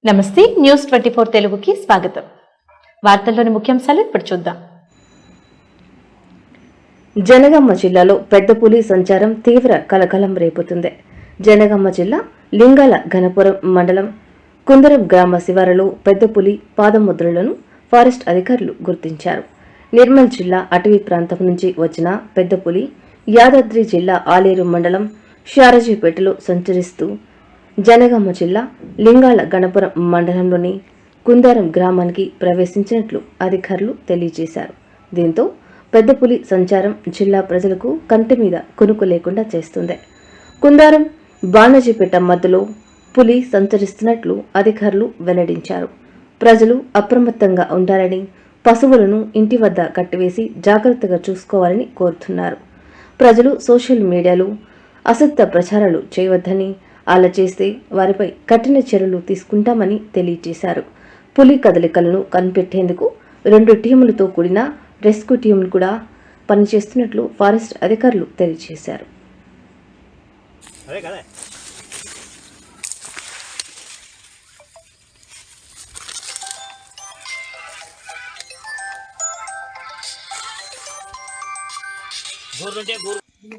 నమస్తే న్యూస్ 24 తెలుగుకి స్వాగతం. వార్తల్లోని ముఖ్యాంశాలు ఇప్పుడు చూద్దాం. జనగామ జిల్లాలో పెద్ద పులి సంచారం తీవ్ర కలకలం రేపుతుంది. జనగామ జిల్లా లింగాల ఘనపురం మండలం కుందరం గ్రామ శివారులో పెద్ద పులి పాదముద్రలను ఫారెస్ట్ అధికారులు గుర్తించారు. నిర్మల్ జిల్లా అటవీ ప్రాంతం నుంచి వచ్చిన పెద్ద పులి యాదాద్రి జిల్లా ఆలేరు మండలం షారజీపేటలో సంచరిస్తూ జనగామ జిల్లా లింగాల గణపురం మండలంలోని కుందారం గ్రామానికి ప్రవేశించినట్లు అధికారులు తెలియజేశారు. దీంతో పెద్ద పులి సంచారం జిల్లా ప్రజలకు కంటి మీద కునుకు లేకుండా చేస్తుంది. కుందారం బాణజీపేట మధ్యలో పులి సంచరిస్తున్నట్లు అధికారులు వెల్లడించారు. ప్రజలు అప్రమత్తంగా ఉండాలని, పశువులను ఇంటి వద్ద కట్టివేసి జాగ్రత్తగా చూసుకోవాలని కోరుతున్నారు. ప్రజలు సోషల్ మీడియాలో అసత్య ప్రచారాలు చేయవద్దని, అలా చేస్తే వారిపై కఠిన చర్యలు తీసుకుంటామని తెలియజేశారు. పులి కదలికలను కనిపెట్టేందుకు 2 టీములతో కూడిన రెస్క్యూ టీంలు కూడా పనిచేస్తున్నట్లు ఫారెస్ట్ అధికారులు తెలియజేశారు.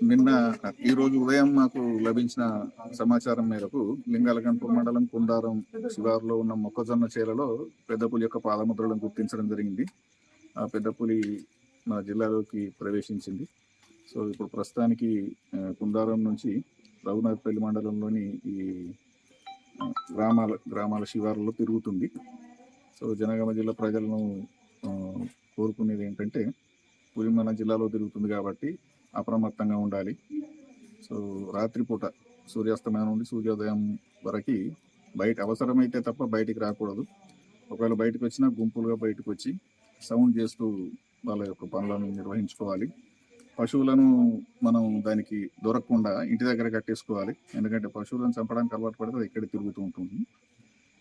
నిన్న ఈ రోజు ఉదయం మాకు లభించిన సమాచారం మేరకు లింగాలగంపూర్ మండలం కుందారం శివారులో ఉన్న మొక్కజొన్న చేలలో పెద్ద పులి యొక్క పాదముద్రలను గుర్తించడం జరిగింది. ఆ పెద్ద పులి మా జిల్లాలోకి ప్రవేశించింది. సో ఇప్పుడు ప్రస్తుతానికి కుందారం నుంచి రఘునాథపల్లి మండలంలోని ఈ గ్రామాల శివారులో తిరుగుతుంది. సో జనగామ జిల్లా ప్రజలను కోరుకునేది ఏంటంటే, పులి మన జిల్లాలో తిరుగుతుంది కాబట్టి అప్రమత్తంగా ఉండాలి. సో రాత్రిపూట సూర్యాస్తమయం నుండి సూర్యోదయం వరకు బయట అవసరమైతే తప్ప బయటికి రాకూడదు. ఒకవేళ బయటకు వచ్చినా గుంపులుగా బయటకు వచ్చి సౌండ్ చేస్తూ వాళ్ళ యొక్క పనులను నిర్వహించుకోవాలి. పశువులను మనం దానికి దొరకకుండా ఇంటి దగ్గర కట్టేసుకోవాలి. ఎందుకంటే పశువులను చంపడానికి అలవాటు పడితే అది ఇక్కడ తిరుగుతూ ఉంటుంది.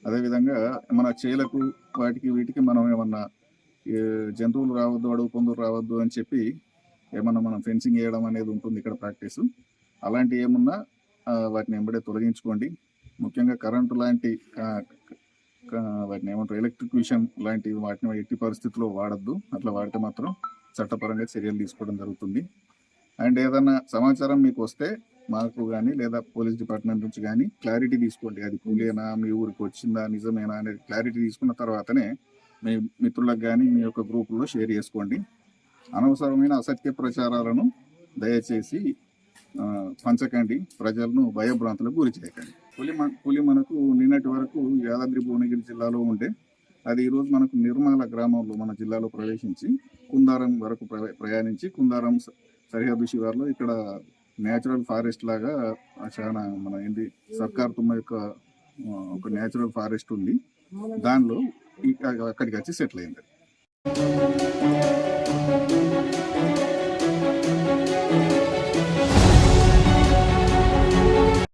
అదేవిధంగా మన చేలకు వాటికి వీటికి మనం ఏమన్నా జంతువులు రావద్దు, అడుగు పందులు రావద్దు అని చెప్పి ఏమన్నా మనం ఫెన్సింగ్ వేయడం అనేది ఉంటుంది ఇక్కడ ప్రాక్టీసు. అలాంటి ఏమున్నా వాటిని వెంబడే తొలగించుకోండి. ముఖ్యంగా కరెంటు లాంటి వాటిని ఏమంటారు ఎలక్ట్రిక్యూషన్ లాంటి వాటిని ఎట్టి పరిస్థితుల్లో వాడద్దు. అట్లా వాడితే మాత్రం చట్టపరంగా చర్యలు తీసుకోవడం జరుగుతుంది. అండ్ ఏదైనా సమాచారం మీకు వస్తే మాకు కానీ లేదా పోలీస్ డిపార్ట్మెంట్ నుంచి కానీ క్లారిటీ తీసుకోండి. అది పులేనా, మీ ఊరికి వచ్చిందా, నిజమేనా అనేది క్లారిటీ తీసుకున్న తర్వాతనే మీ మిత్రులకు కానీ మీ యొక్క గ్రూపుల్లో షేర్ చేసుకోండి. అనవసరమైన అసత్య ప్రచారాలను దయచేసి పంచకండి. ప్రజలను భయభ్రాంతులకు గురి చేయకండి. పులి మనకు నిన్నటి వరకు యాదాద్రి భువనగిరి జిల్లాలో ఉండే అది ఈరోజు మనకు నిర్మల గ్రామంలో మన జిల్లాలో ప్రవేశించి కుందారం వరకు ప్రయాణించి కుందారం సరిహద్దు శివార్లో ఇక్కడ న్యాచురల్ ఫారెస్ట్ లాగా చాలా మన ఏంటి సర్కార్ తుమ్మ యొక్క ఒక న్యాచురల్ ఫారెస్ట్ ఉంది. దానిలో అక్కడికి వచ్చి సెటిల్ అయింది.